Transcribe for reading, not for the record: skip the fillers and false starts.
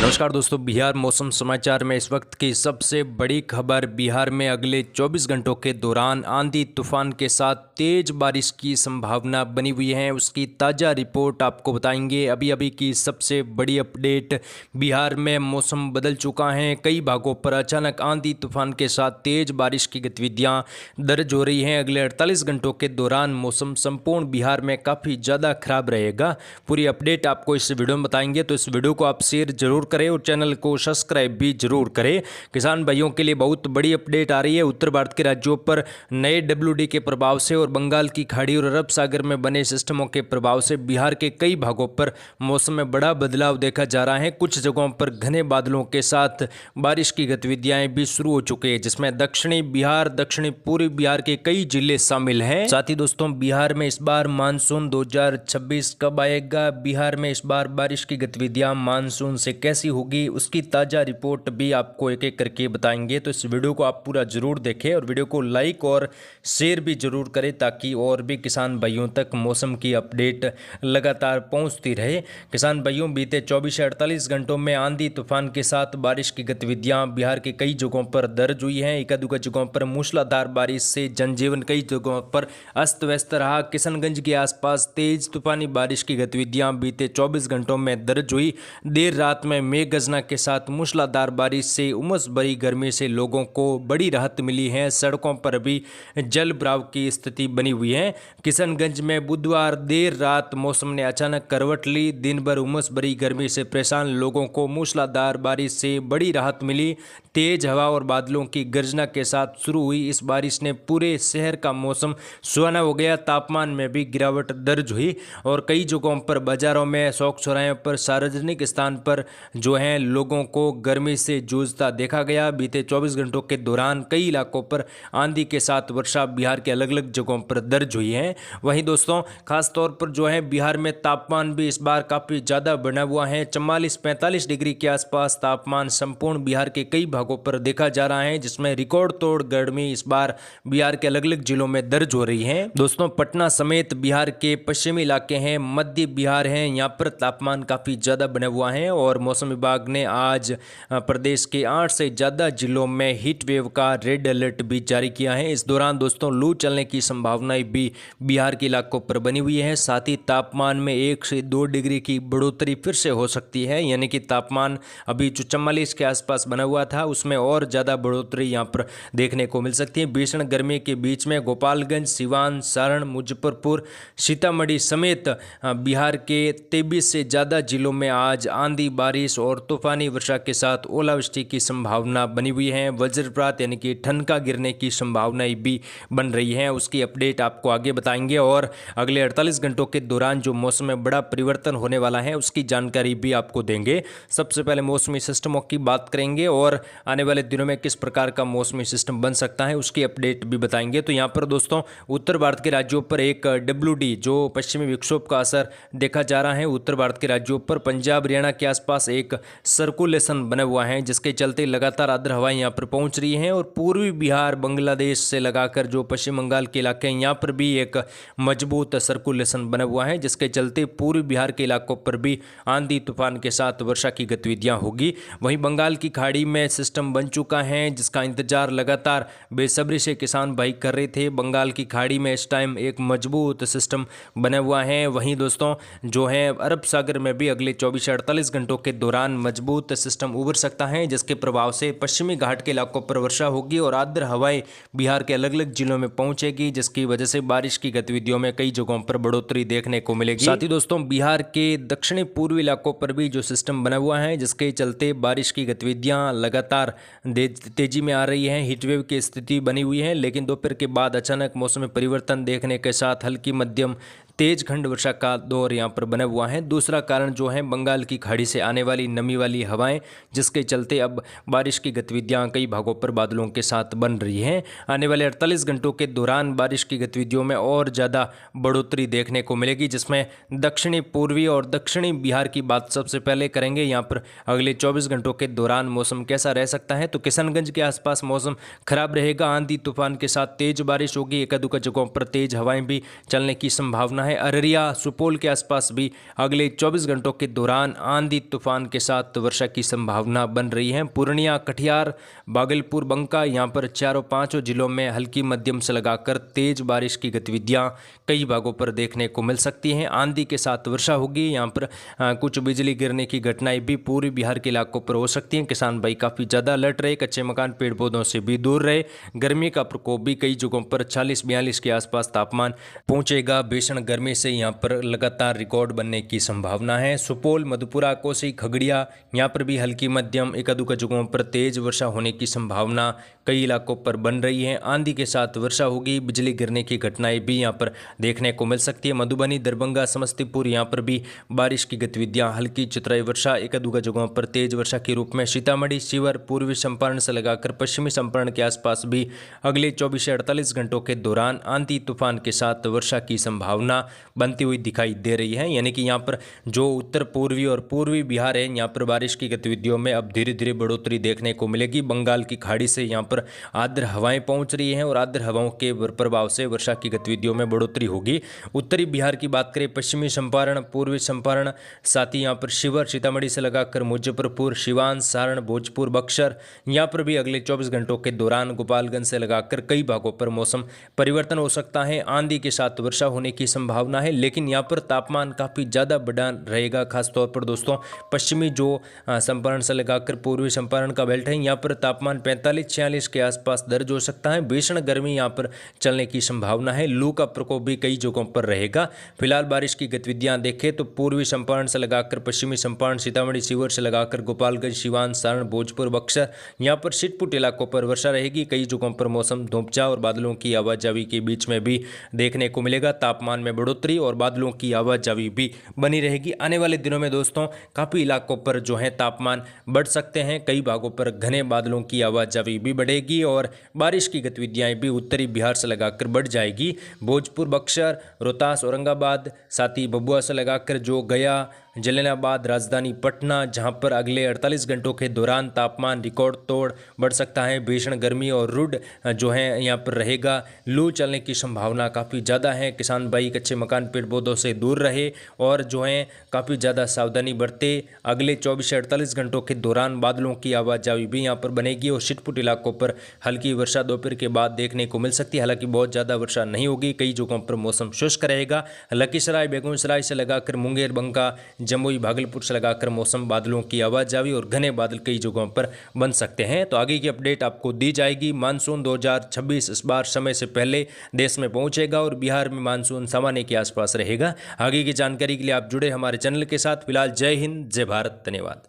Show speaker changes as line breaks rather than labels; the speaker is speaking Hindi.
नमस्कार दोस्तों, बिहार मौसम समाचार में इस वक्त की सबसे बड़ी खबर। बिहार में अगले 24 घंटों के दौरान आंधी तूफान के साथ तेज बारिश की संभावना बनी हुई है। उसकी ताज़ा रिपोर्ट आपको बताएंगे। अभी अभी की सबसे बड़ी अपडेट, बिहार में मौसम बदल चुका है। कई भागों पर अचानक आंधी तूफान के साथ तेज बारिश की गतिविधियाँ दर्ज हो रही हैं। अगले 48 घंटों के दौरान मौसम संपूर्ण बिहार में काफ़ी ज़्यादा खराब रहेगा। पूरी अपडेट आपको इस वीडियो में बताएंगे, तो इस वीडियो को आप शेयर जरूर करें और चैनल को सब्सक्राइब भी जरूर करें। किसान भाइयों के लिए बहुत बड़ी अपडेट आ रही है। उत्तर भारत के राज्यों पर नए WD के प्रभाव से और बंगाल की खाड़ी और अरब सागर में बने सिस्टमों के प्रभाव से बिहार के कई भागों पर मौसम में बड़ा बदलाव देखा जा रहा है। कुछ जगहों पर घने बादलों के साथ बारिश की गतिविधियां भी शुरू हो चुकी है, जिसमें दक्षिणी बिहार, दक्षिणी पूर्वी बिहार के कई जिले शामिल हैं। साथ ही दोस्तों, बिहार में इस बार मानसून 2026 कब आएगा, बिहार में इस बार बारिश की गतिविधियां मानसून से कैसी होगी, उसकी ताज़ा रिपोर्ट भी आपको एक एक करके बताएंगे। तो इस वीडियो को आप पूरा जरूर देखें और वीडियो को लाइक और शेयर भी जरूर करें, ताकि और भी किसान भाइयों तक मौसम की अपडेट लगातार पहुंचती रहे। किसान भाइयों, बीते 24 से 48 घंटों में आंधी तूफान के साथ बारिश की गतिविधियां बिहार के कई जगहों पर दर्ज हुई हैं। एक आध जगहों पर मूसलाधार बारिश से जनजीवन कई जगहों पर अस्त व्यस्त रहा। किशनगंज के आसपास तेज तूफानी बारिश की गतिविधियां बीते 24 घंटों में दर्ज हुई। देर रात में मेघ गर्जना के साथ मूसलाधार बारिश से उमस भरी गर्मी से लोगों को बड़ी राहत मिली है। सड़कों पर भी जल भराव की स्थिति बनी हुई है। किशनगंज में बुधवार देर रात मौसम ने अचानक करवट ली। दिन भर उमस भरी गर्मी से परेशान लोगों को मूसलाधार बारिश से बड़ी राहत मिली। तेज हवा और बादलों की गर्जना के साथ शुरू हुई इस बारिश ने पूरे शहर का मौसम सुहाना हो गया। तापमान में भी गिरावट दर्ज हुई और कई जगहों पर बाजारों में, चौक चौराहों पर, सार्वजनिक स्थान पर जो है लोगों को गर्मी से जूझता देखा गया। बीते 24 घंटों के दौरान कई इलाकों पर आंधी के साथ वर्षा बिहार के अलग अलग जगहों पर दर्ज हुई है। वहीं दोस्तों, खास तौर पर जो है बिहार में तापमान भी इस बार काफ़ी ज़्यादा बना हुआ है। 44-45 डिग्री के आसपास तापमान संपूर्ण बिहार के कई भागों पर देखा जा रहा है, जिसमें रिकॉर्ड तोड़ गर्मी इस बार बिहार के अलग अलग जिलों में दर्ज हो रही है। दोस्तों, पटना समेत बिहार के पश्चिमी इलाके हैं, मध्य बिहार है, यहाँ पर तापमान काफ़ी ज़्यादा बना हुआ है और मौसम विभाग ने आज प्रदेश के 8 से ज़्यादा जिलों में हीट वेव का रेड अलर्ट भी जारी किया है। इस दौरान दोस्तों लू चलने की संभावनाएं भी बिहार के इलाकों पर बनी हुई है। साथ ही तापमान में 1 से 2 डिग्री की बढ़ोतरी फिर से हो सकती है, यानी कि तापमान अभी जो 44 के आसपास बना हुआ था उसमें और ज़्यादा बढ़ोतरी यहाँ पर देखने को मिल सकती है। भीषण गर्मी के बीच में गोपालगंज, सिवान, सारण, मुजफ्फरपुर, सीतामढ़ी समेत बिहार के 23 से ज़्यादा जिलों में आज आंधी, बारिश और तूफानी वर्षा के साथ ओलावृष्टि की संभावना बनी हुई है। वज्रपात यानी कि ठनका गिरने की संभावनाएं भी बन रही हैं। उसकी अपडेट आपको आगे बताएंगे और अगले 48 घंटों के दौरान जो मौसम में बड़ा परिवर्तन होने वाला है उसकी जानकारी भी आपको देंगे। सबसे पहले मौसमी सिस्टमों की बात करेंगे और आने वाले दिनों में किस प्रकार का मौसमी सिस्टम बन सकता है उसकी अपडेट भी बताएंगे। तो यहाँ पर दोस्तों, उत्तर भारत के राज्यों पर एक WD जो पश्चिमी विक्षोभ का असर देखा जा रहा है। उत्तर भारत के राज्यों पर पंजाब, हरियाणा के आसपास एक सर्कुलेशन बना हुआ है, जिसके चलते लगातार आर्द्र हवाएं यहाँ पर पहुँच रही हैं और पूर्वी बिहार, बांग्लादेश से लगाकर जो पश्चिम बंगाल के इलाके हैं यहाँ पर भी एक मजबूत सर्कुलेशन बना हुआ है, जिसके चलते पूर्वी बिहार के इलाकों पर भी आंधी तूफान के साथ वर्षा की गतिविधियाँ होगी। वहीं बंगाल की खाड़ी में सिस्टम बन चुका है, जिसका इंतजार लगातार बेसब्री से किसान भाई कर रहे थे। बंगाल की खाड़ी में इस टाइम एक मजबूत सिस्टम बना हुआ है। वहीं दोस्तों जो है अरब सागर में भी अगले 24 से 48 घंटों के दौरान मजबूत सिस्टम उभर सकता है, जिसके प्रभाव से पश्चिमी घाट के इलाकों पर वर्षा होगी और आर्द्र हवाएं बिहार के अलग अलग जिलों में पहुंचेगी, जिसकी वजह से बारिश की गतिविधियों में कई जगहों पर बढ़ोतरी देखने को मिलेगी। साथ ही दोस्तों, बिहार के दक्षिणी पूर्वी इलाकों पर भी जो सिस्टम बना हुआ है, जिसके चलते बारिश की गतिविधियां लगातार तेजी में आ रही है। हीटवेव की स्थिति बनी हुई है, लेकिन दोपहर के बाद अचानक मौसम में परिवर्तन देखने के साथ हल्की मध्यम तेज खंड वर्षा का दौर यहाँ पर बना हुआ है। दूसरा कारण जो है बंगाल की खाड़ी से आने वाली नमी वाली हवाएं, जिसके चलते अब बारिश की गतिविधियां कई भागों पर बादलों के साथ बन रही हैं। आने वाले 48 घंटों के दौरान बारिश की गतिविधियों में और ज़्यादा बढ़ोतरी देखने को मिलेगी, जिसमें दक्षिणी पूर्वी और दक्षिणी बिहार की बात सबसे पहले करेंगे। यहाँ पर अगले 24 घंटों के दौरान मौसम कैसा रह सकता है, तो किशनगंज के आसपास मौसम खराब रहेगा। आंधी तूफान के साथ तेज बारिश होगी, एक आध जगहों पर तेज हवाएं भी चलने की संभावना है। है। अररिया, सुपौल के आसपास भी अगले 24 घंटों के दौरान आंधी तूफान के साथ वर्षा की संभावना बन रही है। पूर्णिया, कटिहार, भागलपुर, बंका, यहाँ पर चारों पांचों जिलों में हल्की मध्यम से लगाकर तेज बारिश की गतिविधियां कई भागों पर देखने को मिल सकती हैं। आंधी के साथ वर्षा होगी। यहाँ पर कुछ बिजली गिरने की घटनाएं भी पूर्वी बिहार के इलाकों पर हो सकती हैं। किसान भाई काफ़ी ज़्यादा अलर्ट रहे, कच्चे मकान, पेड़ पौधों से भी दूर रहे। गर्मी का प्रकोप भी कई जगहों पर 40-42 के आसपास तापमान पहुंचेगा। भीषण गर्मी से यहाँ पर लगातार रिकॉर्ड बनने की संभावना है। सुपौल, मधुपुरा, कोसी, खगड़िया, यहाँ पर भी हल्की मध्यम एक आध जगहों पर तेज वर्षा होने की संभावना कई इलाकों पर बन रही है। आंधी के साथ वर्षा होगी। बिजली गिरने की घटनाएं भी यहाँ पर देखने को मिल सकती है। मधुबनी, दरभंगा, समस्तीपुर, यहाँ पर भी बारिश की गतिविधियां हल्की चतुराई वर्षा एक आध जगहों पर तेज वर्षा के रूप में। सीतामढ़ी, शिवर, पूर्वी चंपारण से लगाकर पश्चिमी चंपारण के आसपास भी अगले 24 से 48 घंटों के दौरान आंधी तूफान के साथ वर्षा की संभावना बनती हुई दिखाई दे रही है। यानी कि यहाँ पर जो उत्तर पूर्वी और पूर्वी बिहार है, यहाँ पर बारिश की गतिविधियों में अब धीरे धीरे बढ़ोतरी देखने को मिलेगी। बंगाल की खाड़ी से यहाँ पर आर्द्र हवाएं पहुंच रही हैं और आर्द्र हवाओं के प्रभाव से वर्षा की गतिविधियों में बढ़ोतरी होगी। उत्तरी बिहार की बात करें, पश्चिमी चंपारण, पूर्वी चंपारण, साथ ही यहाँ पर शिवर, सीतामढ़ी से लगाकर मुजफ्फरपुर, सिवान, सारण, भोजपुर, बक्सर, यहाँ पर भी अगले 24 घंटों के दौरान गोपालगंज से लगाकर कई भागों पर मौसम परिवर्तन हो सकता है। आंधी के साथ वर्षा होने की संभावना है, लेकिन यहाँ पर तापमान काफ़ी ज़्यादा बढ़ा रहेगा। खासतौर पर दोस्तों पश्चिमी जो चंपारण से लगाकर पूर्वी चंपारण का बेल्ट है, यहाँ पर तापमान 45-46 के आसपास दर्ज हो सकता है। भीषण गर्मी यहाँ पर चलने की संभावना है। लू का प्रकोप भी कई जगहों पर रहेगा। फिलहाल बारिश की गतिविधियां देखें तो पूर्वी चंपारण से लगाकर पश्चिमी चंपारण, सीतामढ़ी, शिवर से लगाकर गोपालगंज, सिवान, सारण, भोजपुर, बक्सर, यहाँ पर छिटपुट इलाकों पर वर्षा रहेगी। कई जगहों पर मौसम धूपछांव और बादलों की आवाजावी के बीच में भी देखने को मिलेगा। तापमान में बढ़ोतरी और बादलों की आवाजावी भी बनी रहेगी। आने वाले दिनों में दोस्तों काफ़ी इलाकों पर जो है तापमान बढ़ सकते हैं। कई भागों पर घने बादलों की आवाजावी भी बढ़ेगी और बारिश की गतिविधियां भी उत्तरी बिहार से लगाकर बढ़ जाएगी। भोजपुर, बक्सर, रोहतास, औरंगाबाद, साथ ही भभुआ से लगाकर जो गया, जलालाबाद, राजधानी पटना, जहां पर अगले 48 घंटों के दौरान तापमान रिकॉर्ड तोड़ बढ़ सकता है। भीषण गर्मी और रुड जो है यहाँ पर रहेगा। लू चलने की संभावना काफ़ी ज़्यादा है। किसान भाई कच्चे मकान, पेड़ पौधों से दूर रहे और जो है काफ़ी ज़्यादा सावधानी बरते। अगले 24 से 48 घंटों के दौरान बादलों की आवाजावी भी यहाँ पर बनेगी और छिटपुट इलाकों पर हल्की वर्षा दोपहर के बाद देखने को मिल सकती है। हालांकि बहुत ज़्यादा वर्षा नहीं होगी। कई जगहों पर मौसम शुष्क रहेगा। लखीसराय, बेगूसराय से लगाकर मुंगेर, बंका, जमुई, भागलपुर से लगाकर मौसम बादलों की आवाजावी और घने बादल कई जगहों पर बन सकते हैं। तो आगे की अपडेट आपको दी जाएगी। मानसून 2026 इस बार समय से पहले देश में पहुंचेगा और बिहार में मानसून सामान्य के आसपास रहेगा। आगे की जानकारी के लिए आप जुड़े हमारे चैनल के साथ। फिलहाल जय हिंद, जय भारत, धन्यवाद।